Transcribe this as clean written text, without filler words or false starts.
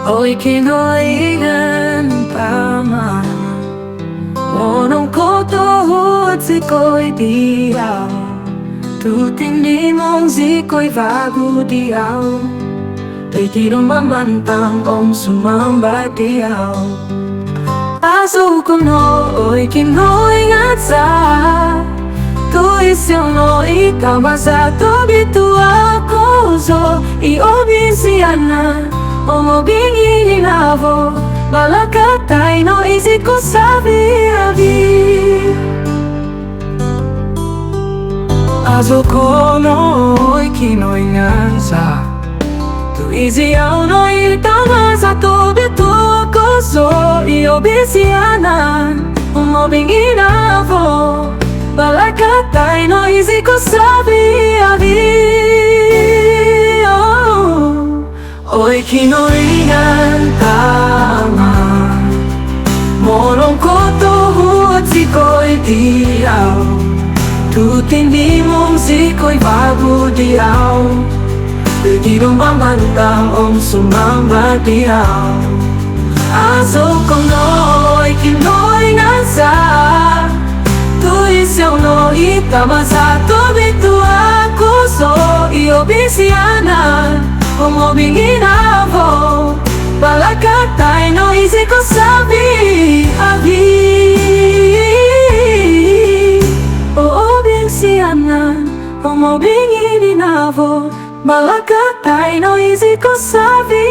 Ôi kinoigan pama Monong koto huwag si ko'y diyaw Tuting di mong si ko'y vago diyaw Tuy di lumamantang om sumamba diyaw Aso ko no ôi kinoigan sa Tuy siya no itama sa tobi tuwa ko So iobin siya na Omo bingi navo Balakatay no isi ko sabi Aso ko no kinoingan sa Tu isi au no itama sa tobi tu ko So iobisianan Omo bingi navo Balakatay no isi ko sabi Ôi kinoigan tama Monong koto huwag si ko'y diyaw Tutin di mong si ko'y bago diyaw Di lumamantang om sumamba diyaw Aso kong no'y kinoigan sa Tuy siyaw no itama sa tobi tuwa ko So iobisianan Omo bingi navo Balakatay no isi ko sabi Oo bingsianan Omo bingi navo Balakatay no isi ko sabi